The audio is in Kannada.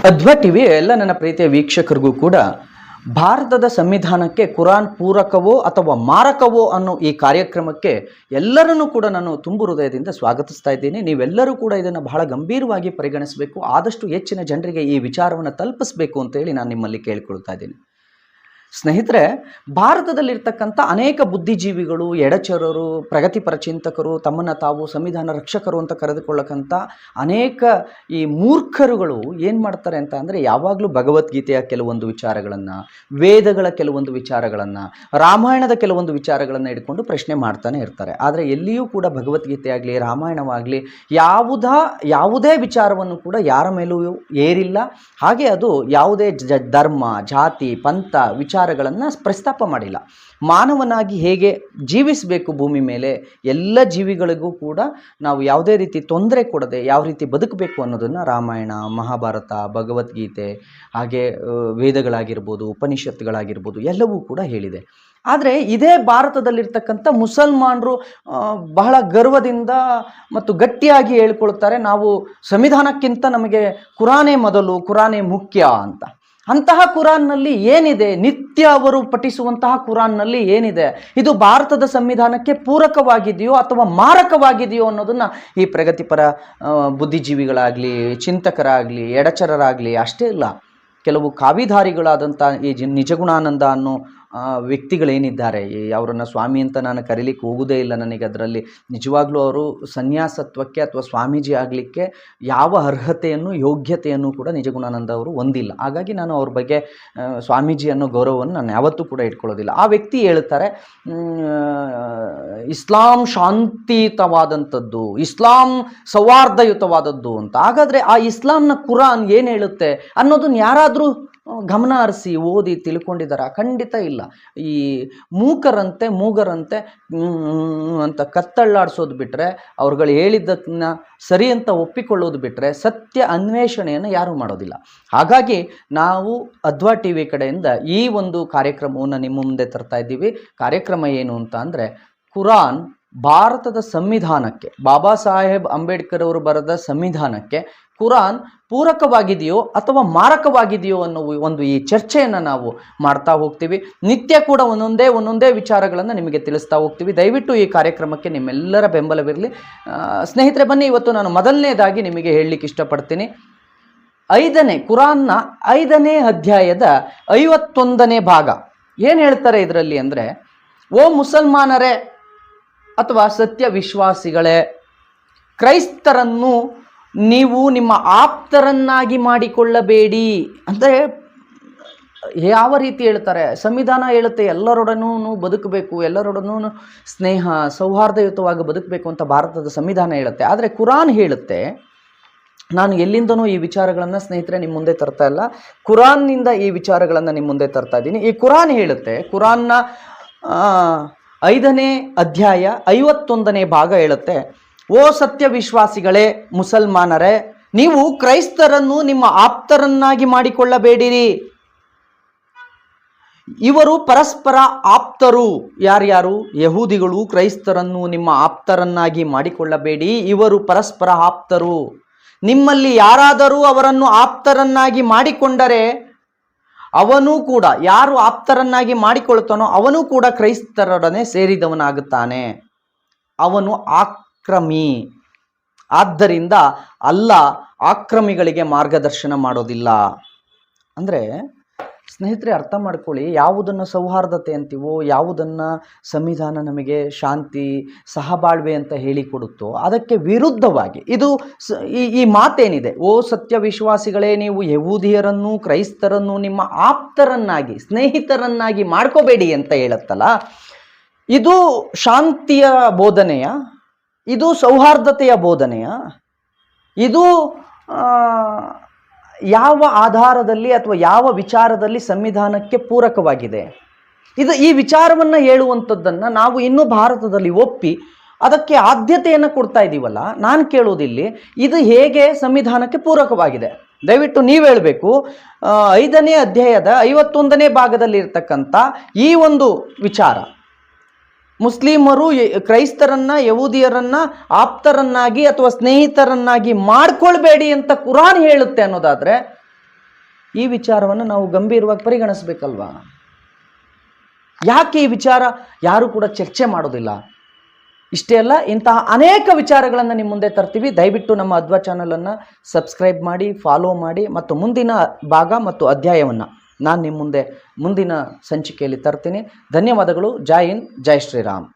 ಅಧ್ವಾ ಟಿವಿ ಎಲ್ಲ ನನ್ನ ಪ್ರೀತಿಯ ವೀಕ್ಷಕರಿಗೂ ಕೂಡ ಭಾರತದ ಸಂವಿಧಾನಕ್ಕೆ ಕುರಾನ್ ಪೂರಕವೋ ಅಥವಾ ಮಾರಕವೋ ಅನ್ನೋ ಈ ಕಾರ್ಯಕ್ರಮಕ್ಕೆ ಎಲ್ಲರನ್ನೂ ಕೂಡ ನಾನು ತುಂಬು ಹೃದಯದಿಂದ ಸ್ವಾಗತಿಸ್ತಾ ಇದ್ದೀನಿ. ನೀವೆಲ್ಲರೂ ಕೂಡ ಇದನ್ನು ಬಹಳ ಗಂಭೀರವಾಗಿ ಪರಿಗಣಿಸಬೇಕು, ಆದಷ್ಟು ಹೆಚ್ಚಿನ ಜನರಿಗೆ ಈ ವಿಚಾರವನ್ನು ತಲುಪಿಸಬೇಕು ಅಂತೇಳಿ ನಾನು ನಿಮ್ಮಲ್ಲಿ ಕೇಳಿಕೊಳ್ತಾ ಇದ್ದೀನಿ. ಸ್ನೇಹಿತರೆ, ಭಾರತದಲ್ಲಿರ್ತಕ್ಕಂಥ ಅನೇಕ ಬುದ್ಧಿಜೀವಿಗಳು, ಎಡಚರರು, ಪ್ರಗತಿಪರ ಚಿಂತಕರು, ತಮ್ಮನ್ನು ತಾವು ಸಂವಿಧಾನ ರಕ್ಷಕರು ಅಂತ ಕರೆದುಕೊಳ್ಳಕ್ಕಂಥ ಅನೇಕ ಈ ಮೂರ್ಖರುಗಳು ಏನು ಮಾಡ್ತಾರೆ ಅಂತ ಅಂದರೆ, ಯಾವಾಗಲೂ ಭಗವದ್ಗೀತೆಯ ಕೆಲವೊಂದು ವಿಚಾರಗಳನ್ನು, ವೇದಗಳ ಕೆಲವೊಂದು ವಿಚಾರಗಳನ್ನು, ರಾಮಾಯಣದ ಕೆಲವೊಂದು ವಿಚಾರಗಳನ್ನು ಇಟ್ಕೊಂಡು ಪ್ರಶ್ನೆ ಮಾಡ್ತಾನೆ ಇರ್ತಾರೆ. ಆದರೆ ಎಲ್ಲಿಯೂ ಕೂಡ ಭಗವದ್ಗೀತೆ ಆಗಲಿ, ರಾಮಾಯಣವಾಗಲಿ ಯಾವುದೇ ವಿಚಾರವನ್ನು ಕೂಡ ಯಾರ ಮೇಲೂ ಏರಿಲ್ಲ. ಹಾಗೆ ಅದು ಯಾವುದೇ ಧರ್ಮ, ಜಾತಿ, ಪಂಥ ವಿಚಾರಗಳನ್ನು ಪ್ರಸ್ತಾಪ ಮಾಡಿಲ್ಲ. ಮಾನವನಾಗಿ ಹೇಗೆ ಜೀವಿಸಬೇಕು ಭೂಮಿ ಮೇಲೆ, ಎಲ್ಲ ಜೀವಿಗಳಿಗೂ ಕೂಡ ನಾವು ಯಾವುದೇ ರೀತಿ ತೊಂದರೆ ಕೊಡದೆ ಯಾವ ರೀತಿ ಬದುಕಬೇಕು ಅನ್ನೋದನ್ನು ರಾಮಾಯಣ, ಮಹಾಭಾರತ, ಭಗವದ್ಗೀತೆ, ಹಾಗೆ ವೇದಗಳಾಗಿರ್ಬೋದು, ಉಪನಿಷತ್ತುಗಳಾಗಿರ್ಬೋದು ಎಲ್ಲವೂ ಕೂಡ ಹೇಳಿದೆ. ಆದರೆ ಇದೇ ಭಾರತದಲ್ಲಿರ್ತಕ್ಕಂಥ ಮುಸಲ್ಮಾನರು ಬಹಳ ಗರ್ವದಿಂದ ಮತ್ತು ಗಟ್ಟಿಯಾಗಿ ಹೇಳ್ಕೊಳ್ತಾರೆ, ನಾವು ಸಂವಿಧಾನಕ್ಕಿಂತ ನಮಗೆ ಕುರಾನೇ ಮೊದಲು, ಕುರಾನೇ ಮುಖ್ಯ ಅಂತ. ಅಂತಹ ಕುರಾನ್ನಲ್ಲಿ ಏನಿದೆ? ನಿತ್ಯ ಅವರು ಪಠಿಸುವಂತಹ ಕುರಾನ್ನಲ್ಲಿ ಏನಿದೆ? ಇದು ಭಾರತದ ಸಂವಿಧಾನಕ್ಕೆ ಪೂರಕವಾಗಿದೆಯೋ ಅಥವಾ ಮಾರಕವಾಗಿದೆಯೋ ಅನ್ನೋದನ್ನು ಈ ಪ್ರಗತಿಪರ ಬುದ್ಧಿಜೀವಿಗಳಾಗಲಿ, ಚಿಂತಕರಾಗಲಿ, ಎಡಚರರಾಗಲಿ ಅಷ್ಟೇ ಇಲ್ಲ, ಕೆಲವು ಕಾವಿಧಾರಿಗಳಾದಂಥ ಈ ನಿಜಗುಣಾನಂದ ಅನ್ನೋ ವ್ಯಕ್ತಿಗಳೇನಿದ್ದಾರೆ, ಅವರನ್ನು ಸ್ವಾಮಿ ಅಂತ ನಾನು ಕರೀಲಿಕ್ಕೆ ಹೋಗೋದೇ ಇಲ್ಲ. ನನಗೆ ಅದರಲ್ಲಿ ನಿಜವಾಗ್ಲೂ ಅವರು ಸನ್ಯಾಸತ್ವಕ್ಕೆ ಅಥವಾ ಸ್ವಾಮೀಜಿ ಆಗಲಿಕ್ಕೆ ಯಾವ ಅರ್ಹತೆಯನ್ನು, ಯೋಗ್ಯತೆಯನ್ನು ಕೂಡ ನಿಜಗುಣಾನಂದ ಅವರು ಹೊಂದಿಲ್ಲ. ಹಾಗಾಗಿ ನಾನು ಅವ್ರ ಬಗ್ಗೆ ಸ್ವಾಮೀಜಿ ಅನ್ನೋ ಗೌರವವನ್ನು ನಾನು ಯಾವತ್ತೂ ಕೂಡ ಇಟ್ಕೊಳ್ಳೋದಿಲ್ಲ. ಆ ವ್ಯಕ್ತಿ ಹೇಳ್ತಾರೆ, ಇಸ್ಲಾಂ ಶಾಂತಿಯುತವಾದಂಥದ್ದು, ಇಸ್ಲಾಂ ಸೌಹಾರ್ದಯುತವಾದದ್ದು ಅಂತ. ಹಾಗಾದರೆ ಆ ಇಸ್ಲಾಂನ ಕುರಾನ್ ಏನು ಹೇಳುತ್ತೆ ಅನ್ನೋದನ್ನು ಯಾರಾದರೂ ಗಮನ ಹರಿಸಿ ಓದಿ ತಿಳ್ಕೊಂಡಿದ್ದಾರಾ? ಖಂಡಿತ ಇಲ್ಲ. ಈ ಮೂಗರಂತೆ ಅಂತ ಕತ್ತಳ್ಳಾಡಿಸೋದು ಬಿಟ್ಟರೆ, ಅವ್ರುಗಳು ಹೇಳಿದ್ದನ್ನ ಸರಿ ಅಂತ ಒಪ್ಪಿಕೊಳ್ಳೋದು ಬಿಟ್ಟರೆ ಸತ್ಯ ಅನ್ವೇಷಣೆಯನ್ನು ಯಾರೂ ಮಾಡೋದಿಲ್ಲ. ಹಾಗಾಗಿ ನಾವು ಅಧ್ವಾ ಟಿ ವಿ ಕಡೆಯಿಂದ ಈ ಒಂದು ಕಾರ್ಯಕ್ರಮವನ್ನು ನಿಮ್ಮ ಮುಂದೆ ತರ್ತಾ ಇದ್ದೀವಿ. ಕಾರ್ಯಕ್ರಮ ಏನು ಅಂತ ಅಂದರೆ, ಕುರಾನ್ ಭಾರತದ ಸಂವಿಧಾನಕ್ಕೆ, ಬಾಬಾ ಸಾಹೇಬ್ ಅಂಬೇಡ್ಕರ್ ಅವರು ಬರೆದ ಸಂವಿಧಾನಕ್ಕೆ ಕುರಾನ್ ಪೂರಕವಾಗಿದೆಯೋ ಅಥವಾ ಮಾರಕವಾಗಿದೆಯೋ ಅನ್ನೋ ಒಂದು ಈ ಚರ್ಚೆಯನ್ನು ನಾವು ಮಾಡ್ತಾ ಹೋಗ್ತೀವಿ. ನಿತ್ಯ ಕೂಡ ಒಂದೊಂದೇ ವಿಚಾರಗಳನ್ನು ನಿಮಗೆ ತಿಳಿಸ್ತಾ ಹೋಗ್ತೀವಿ. ದಯವಿಟ್ಟು ಈ ಕಾರ್ಯಕ್ರಮಕ್ಕೆ ನಿಮ್ಮೆಲ್ಲರ ಬೆಂಬಲವಿರಲಿ. ಸ್ನೇಹಿತರೆ, ಬನ್ನಿ, ಇವತ್ತು ನಾನು ಮೊದಲನೇದಾಗಿ ನಿಮಗೆ ಹೇಳಲಿಕ್ಕೆ ಇಷ್ಟಪಡ್ತೀನಿ. ಕುರಾನ್ನ 5ನೇ ಅಧ್ಯಾಯದ 51ನೇ ಭಾಗ ಏನು ಹೇಳ್ತಾರೆ ಇದರಲ್ಲಿ ಅಂದರೆ, ಓ ಮುಸಲ್ಮಾನರೇ ಅಥವಾ ಸತ್ಯ ವಿಶ್ವಾಸಿಗಳೇ, ಕ್ರೈಸ್ತರನ್ನು ನೀವು ನಿಮ್ಮ ಆಪ್ತರನ್ನಾಗಿ ಮಾಡಿಕೊಳ್ಳಬೇಡಿ. ಅಂದರೆ ಯಾವ ರೀತಿ ಹೇಳ್ತಾರೆ? ಸಂವಿಧಾನ ಹೇಳುತ್ತೆ ಎಲ್ಲರೊಡನೂ ಬದುಕಬೇಕು, ಎಲ್ಲರೊಡನೂ ಸ್ನೇಹ ಸೌಹಾರ್ದಯುತವಾಗಿ ಬದುಕಬೇಕು ಅಂತ ಭಾರತದ ಸಂವಿಧಾನ ಹೇಳುತ್ತೆ. ಆದರೆ ಕುರಾನ್ ಹೇಳುತ್ತೆ, ನಾನು ಎಲ್ಲಿಂದನೂ ಈ ವಿಚಾರಗಳನ್ನು ಸ್ನೇಹಿತರೆ ನಿಮ್ಮ ಮುಂದೆ ತರ್ತಾ ಇಲ್ಲ, ಕುರಾನ್ನಿಂದ ಈ ವಿಚಾರಗಳನ್ನು ನಿಮ್ಮ ಮುಂದೆ ತರ್ತಾ ಇದ್ದೀನಿ. ಈ ಕುರಾನ್ ಹೇಳುತ್ತೆ, ಕುರಾನ್ನ 5ನೇ ಅಧ್ಯಾಯ 51ನೇ ಭಾಗ ಹೇಳುತ್ತೆ, ಓ ಸತ್ಯ ವಿಶ್ವಾಸಿಗಳೇ, ಮುಸಲ್ಮಾನರೇ, ನೀವು ಕ್ರೈಸ್ತರನ್ನು ನಿಮ್ಮ ಆಪ್ತರನ್ನಾಗಿ ಮಾಡಿಕೊಳ್ಳಬೇಡಿರಿ. ಇವರು ಪರಸ್ಪರ ಆಪ್ತರು. ಯಾರ್ಯಾರು? ಯಹೂದಿಗಳು ಕ್ರೈಸ್ತರನ್ನು ನಿಮ್ಮ ಆಪ್ತರನ್ನಾಗಿ ಮಾಡಿಕೊಳ್ಳಬೇಡಿ, ಇವರು ಪರಸ್ಪರ ಆಪ್ತರು. ನಿಮ್ಮಲ್ಲಿ ಯಾರಾದರೂ ಅವರನ್ನು ಆಪ್ತರನ್ನಾಗಿ ಮಾಡಿಕೊಂಡರೆ ಅವನೂ ಕೂಡ, ಯಾರು ಆಪ್ತರನ್ನಾಗಿ ಮಾಡಿಕೊಳ್ತಾನೋ ಅವನೂ ಕೂಡ ಕ್ರೈಸ್ತರೊಡನೆ ಸೇರಿದವನಾಗುತ್ತಾನೆ, ಅವನು ಆಕ್ರಮಿ. ಆದ್ದರಿಂದ ಅಲ್ಲಾಹ್ ಆಕ್ರಮಿಗಳಿಗೆ ಮಾರ್ಗದರ್ಶನ ಮಾಡೋದಿಲ್ಲ. ಅಂದರೆ ಸ್ನೇಹಿತರೆ, ಅರ್ಥ ಮಾಡ್ಕೊಳ್ಳಿ, ಯಾವುದನ್ನು ಸೌಹಾರ್ದತೆ ಅಂತೀವೋ, ಯಾವುದನ್ನು ಸಂವಿಧಾನ ನಮಗೆ ಶಾಂತಿ ಸಹಬಾಳ್ವೆ ಅಂತ ಹೇಳಿಕೊಡುತ್ತೋ ಅದಕ್ಕೆ ವಿರುದ್ಧವಾಗಿ ಇದು ಈ ಮಾತೇನಿದೆ, ಓ ಸತ್ಯ ವಿಶ್ವಾಸಿಗಳೇ, ನೀವು ಯಹೂದಿಯರನ್ನು ಕ್ರೈಸ್ತರನ್ನು ನಿಮ್ಮ ಆಪ್ತರನ್ನಾಗಿ, ಸ್ನೇಹಿತರನ್ನಾಗಿ ಮಾಡ್ಕೋಬೇಡಿ ಅಂತ ಹೇಳುತ್ತಲ್ಲ, ಇದು ಶಾಂತಿಯ ಬೋಧನೆಯ? ಇದು ಸೌಹಾರ್ದತೆಯ ಬೋಧನೆಯ? ಇದು ಯಾವ ಆಧಾರದಲ್ಲಿ ಅಥವಾ ಯಾವ ವಿಚಾರದಲ್ಲಿ ಸಂವಿಧಾನಕ್ಕೆ ಪೂರಕವಾಗಿದೆ? ಈ ವಿಚಾರವನ್ನು ಹೇಳುವಂಥದ್ದನ್ನು ನಾವು ಇನ್ನೂ ಭಾರತದಲ್ಲಿ ಒಪ್ಪಿ ಅದಕ್ಕೆ ಆದ್ಯತೆಯನ್ನು ಕೊಡ್ತಾ ಇದ್ದೀವಲ್ಲ. ನಾನು ಕೇಳೋದಿಲ್ಲಿ, ಇದು ಹೇಗೆ ಸಂವಿಧಾನಕ್ಕೆ ಪೂರಕವಾಗಿದೆ? ದಯವಿಟ್ಟು ನೀವು ಹೇಳಬೇಕು. 5ನೇ ಅಧ್ಯಾಯದ 51ನೇ ಭಾಗದಲ್ಲಿ ಇರ್ತಕ್ಕಂಥ ಈ ಒಂದು ವಿಚಾರ, ಮುಸ್ಲಿಮರು ಕ್ರೈಸ್ತರನ್ನ, ಯಹೂದಿಯರನ್ನ ಆಪ್ತರನ್ನಾಗಿ ಅಥವಾ ಸ್ನೇಹಿತರನ್ನಾಗಿ ಮಾಡ್ಕೊಳ್ಬೇಡಿ ಅಂತ ಕುರಾನ್ ಹೇಳುತ್ತೆ ಅನ್ನೋದಾದ್ರೆ, ಈ ವಿಚಾರವನ್ನು ನಾವು ಗಂಭೀರವಾಗಿ ಪರಿಗಣಿಸಬೇಕಲ್ವಾ? ಯಾಕೆ ಈ ವಿಚಾರ ಯಾರು ಕೂಡ ಚರ್ಚೆ ಮಾಡೋದಿಲ್ಲ? ಇಷ್ಟೇ ಅಲ್ಲ, ಇಂತಹ ಅನೇಕ ವಿಚಾರಗಳನ್ನು ನಿಮ್ಮ ಮುಂದೆ ತರ್ತೀವಿ. ದಯವಿಟ್ಟು ನಮ್ಮ ಅದ್ವಾ ಚಾನಲನ್ನು ಸಬ್ಸ್ಕ್ರೈಬ್ ಮಾಡಿ, ಫಾಲೋ ಮಾಡಿ, ಮತ್ತು ಮುಂದಿನ ಭಾಗ ಮತ್ತು ಅಧ್ಯಾಯವನ್ನು ನಾನು ನಿಮ್ಮ ಮುಂದೆ ಮುಂದಿನ ಸಂಚಿಕೆಯಲ್ಲಿ ತರ್ತೀನಿ. ಧನ್ಯವಾದಗಳು. ಜೈ ಹಿಂದ್, ಜೈ ಶ್ರೀರಾಮ್.